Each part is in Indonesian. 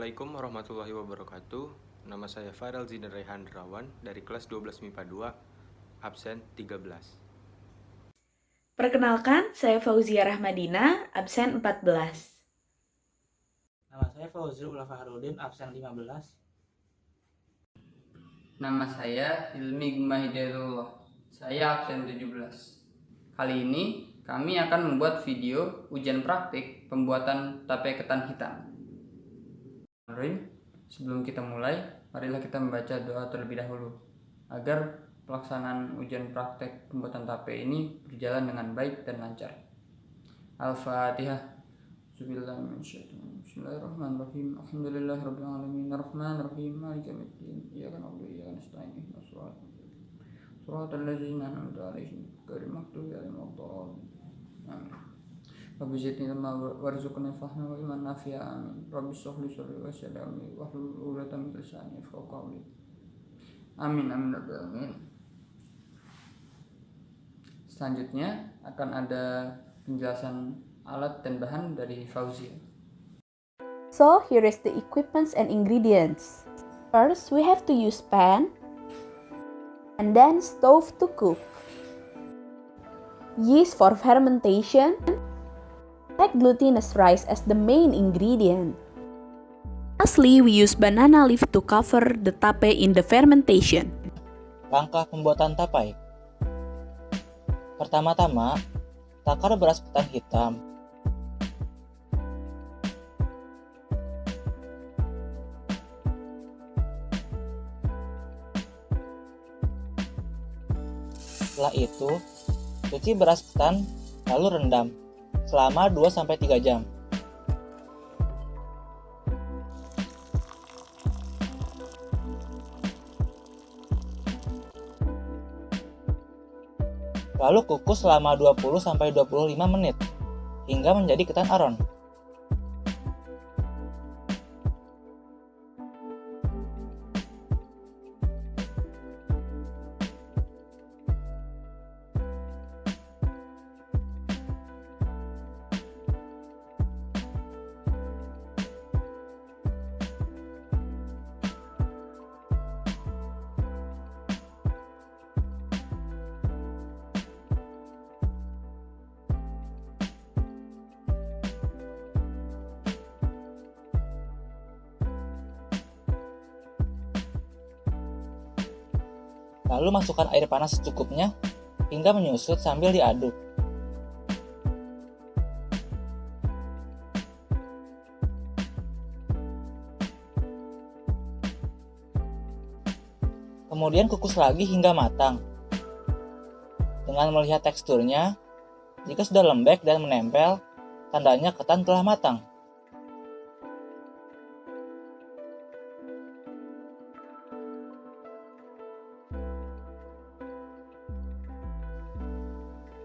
Assalamualaikum warahmatullahi wabarakatuh. Nama saya Farel Zidan Rehan Rawan dari kelas 12 MIPA 2, absen 13. Perkenalkan, saya Fauzia Rahmadina, absen 14. Nama saya Fauzul Fahrudin, absen 15. Nama saya Hilmi Gumahidayatullah, saya absen 17. Kali ini kami akan membuat video ujian praktik pembuatan tape ketan hitam. Sebelum kita mulai, marilah kita membaca doa terlebih dahulu agar pelaksanaan ujian praktek pembuatan tape ini berjalan dengan baik dan lancar. Al-Fatihah. Bismillahirrahmanirrahim. Alhamdulillahirabbil alamin. Arrahmanirrahim. Maliki yaumiddin. Iyyaka na'budu wa iyyaka nasta'in. Ihdinas siratal ladzina an'amta 'alaihim ghairil maghdubi 'alaihim waladdallin. Amin. Rabbi zidni ilma warzuqni fahma wa ilman nafi'a. Amin. Rabbi shrah li sadri wa yassir li amri wahlul 'uqdatam min lisani yafqahu qawli. Amin amin rabbil alamin. Selanjutnya akan ada penjelasan alat dan bahan dari Fauzia. So here is the equipments and ingredients. First, we have to use pan and then stove to cook. Yeast for fermentation. Take glutinous rice as the main ingredient. Lastly, we use banana leaf to cover the tape in the fermentation. Langkah pembuatan tapai. Pertama-tama, takar beras ketan hitam. Setelah itu, cuci beras ketan lalu rendam selama 2-3 jam. Lalu kukus selama 20-25 menit hingga menjadi ketan aron. Lalu masukkan air panas secukupnya hingga menyusut sambil diaduk. Kemudian kukus lagi hingga matang. Dengan melihat teksturnya, jika sudah lembek dan menempel, tandanya ketan telah matang.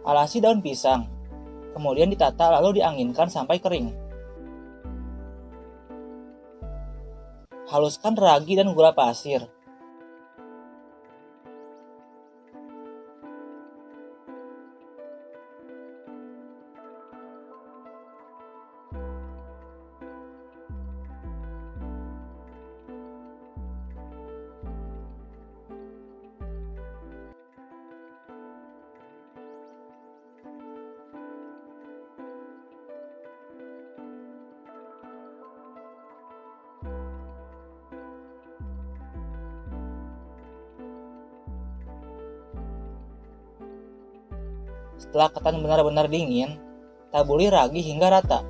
Alasi daun pisang, kemudian ditata lalu dianginkan sampai kering. Haluskan ragi dan gula pasir. Setelah ketan benar-benar dingin, taburi ragi hingga rata.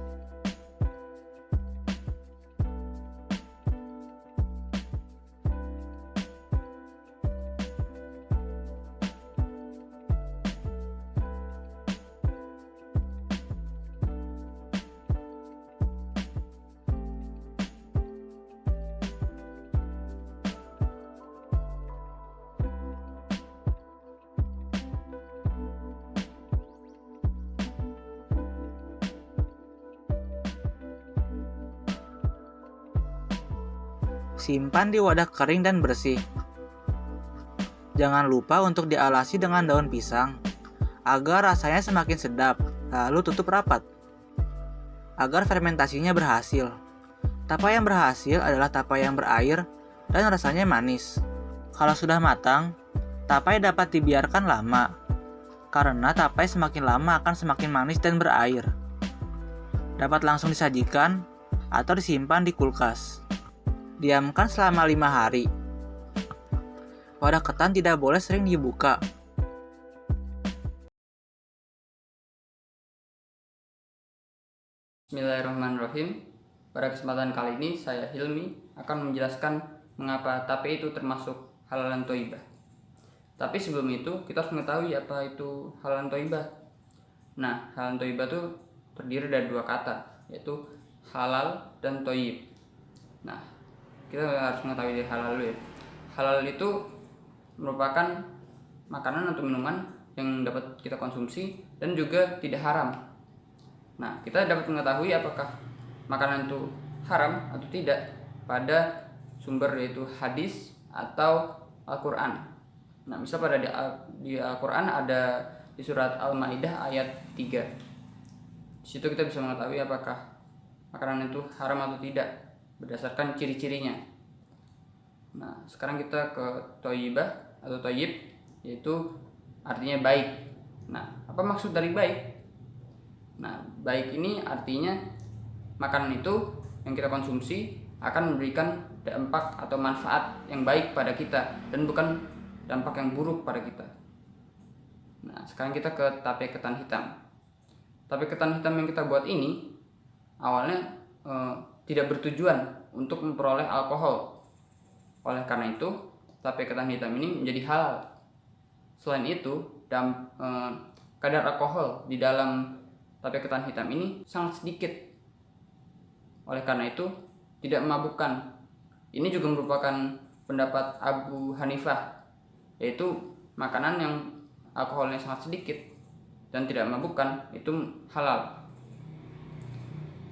Simpan di wadah kering dan bersih. Jangan lupa untuk dialasi dengan daun pisang agar rasanya semakin sedap, lalu tutup rapat agar fermentasinya berhasil. Tapai yang berhasil adalah tapai yang berair dan rasanya manis. Kalau sudah matang, tapai dapat dibiarkan lama, karena tapai semakin lama akan semakin manis dan berair. Dapat langsung disajikan atau disimpan di kulkas. Diamkan selama 5 hari. Wadah ketan tidak boleh sering dibuka. Bismillahirrahmanirrahim. Pada kesempatan kali ini saya Hilmi akan menjelaskan mengapa tape itu termasuk halalan thayyibah. Tapi sebelum itu kita harus mengetahui apa itu halalan thayyibah. Nah, halalan thayyibah itu terdiri dari 2 kata, yaitu halal dan thayyib. Nah, kita harus mengetahui dari halal dulu ya. Halal itu merupakan makanan atau minuman yang dapat kita konsumsi dan juga tidak haram. Nah, kita dapat mengetahui apakah makanan itu haram atau tidak pada sumber yaitu hadis atau Al-Quran. Nah, misal pada di Al-Quran ada di surat Al-Maidah ayat 3. Di situ kita bisa mengetahui apakah makanan itu haram atau tidak berdasarkan ciri-cirinya. Nah, sekarang kita ke thayyibah atau thayyib, yaitu artinya baik. Nah, apa maksud dari baik? Nah, baik ini artinya makanan itu yang kita konsumsi akan memberikan dampak atau manfaat yang baik pada kita dan bukan dampak yang buruk pada kita. Nah, sekarang kita ke tape ketan hitam. Tape ketan hitam yang kita buat ini awalnya tidak bertujuan untuk memperoleh alkohol. Oleh karena itu, tape ketan hitam ini menjadi halal. Selain itu, kadar alkohol di dalam tape ketan hitam ini sangat sedikit. Oleh karena itu, tidak memabukkan. Ini juga merupakan pendapat Abu Hanifah, yaitu makanan yang alkoholnya sangat sedikit dan tidak memabukkan itu halal.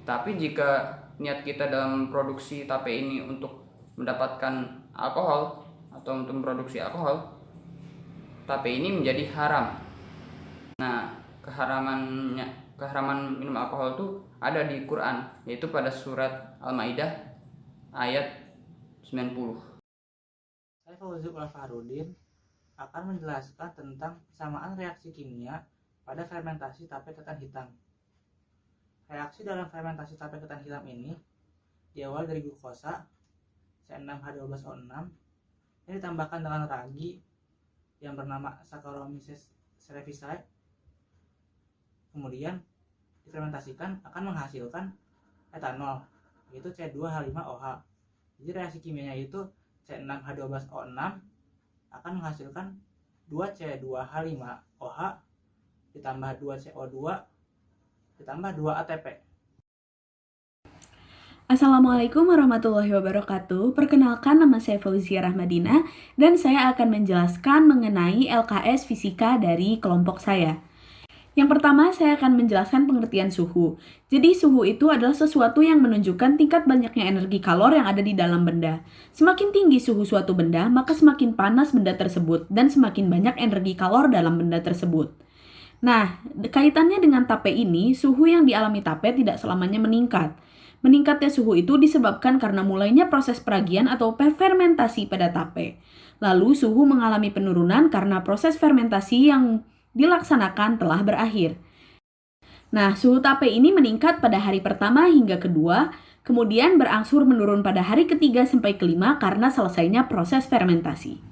Tapi jika niat kita dalam produksi tape ini untuk mendapatkan alkohol atau untuk memproduksi alkohol, tape ini menjadi haram. Nah, keharaman minum alkohol itu ada di Quran, yaitu pada surat Al-Maidah ayat 90. Saya Fauzul Farudin akan menjelaskan tentang kesamaan reaksi kimia pada fermentasi tape ketan hitam. Reaksi dalam fermentasi tape ketan hitam ini diawali dari glukosa C6H12O6 yang ditambahkan dengan ragi yang bernama Saccharomyces cerevisiae. Kemudian difermentasikan akan menghasilkan etanol, yaitu C2H5OH. Jadi reaksi kimianya itu C6H12O6 akan menghasilkan 2C2H5OH ditambah 2CO2 ditambah 2 ATP. Assalamualaikum warahmatullahi wabarakatuh. Perkenalkan, nama saya Fauzia Rahmadina dan saya akan menjelaskan mengenai LKS fisika dari kelompok saya. Yang pertama, saya akan menjelaskan pengertian suhu. Jadi, suhu itu adalah sesuatu yang menunjukkan tingkat banyaknya energi kalor yang ada di dalam benda. Semakin tinggi suhu suatu benda, maka semakin panas benda tersebut dan semakin banyak energi kalor dalam benda tersebut. Nah, kaitannya dengan tape ini, suhu yang dialami tape tidak selamanya meningkat. Meningkatnya suhu itu disebabkan karena mulainya proses peragian atau fermentasi pada tape. Lalu, suhu mengalami penurunan karena proses fermentasi yang dilaksanakan telah berakhir. Nah, suhu tape ini meningkat pada hari pertama hingga kedua, kemudian berangsur menurun pada hari ketiga sampai kelima karena selesainya proses fermentasi.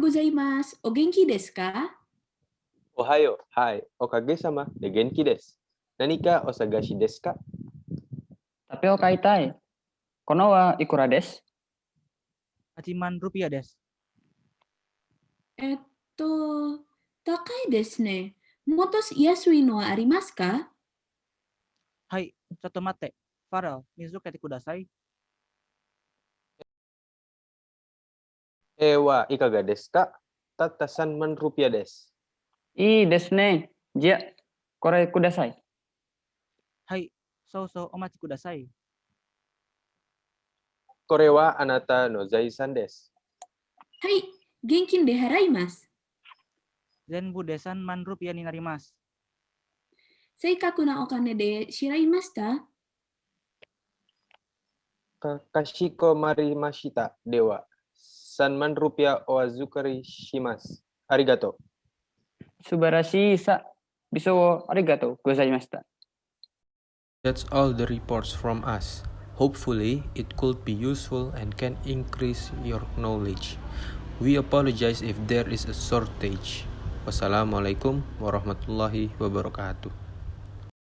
gozaimasu. O genki desu ka? Ohayo, hai, okage-sama, de genki desu. Nanika osagashi desu ka? Tape o kaitai. Kono wa ikura desu? 8 万ルピアです。高いですね。もっと安いのはありますか？はい、ちょっと待って。ファレル、水をかけてください。Ewa, ikaga desu ka? Tatta 3 man rupiah desu. いいですね。じゃ、これください。はい、そうそう、お待ちください。Kore wa anata no zaisan desu. はい、現金で払います。全部で3万ルピアになります。正確なお金で支払いました？ Kashikomarimashita, dewa. 3 man rupiah o azukari shimasu. Arigato. 素晴らしいさ。ビソをありがとうございました。 That's all the reports from us. Hopefully, it could be useful and can increase your knowledge. We apologize if there is a shortage. Wassalamualaikum warahmatullahi wabarakatuh.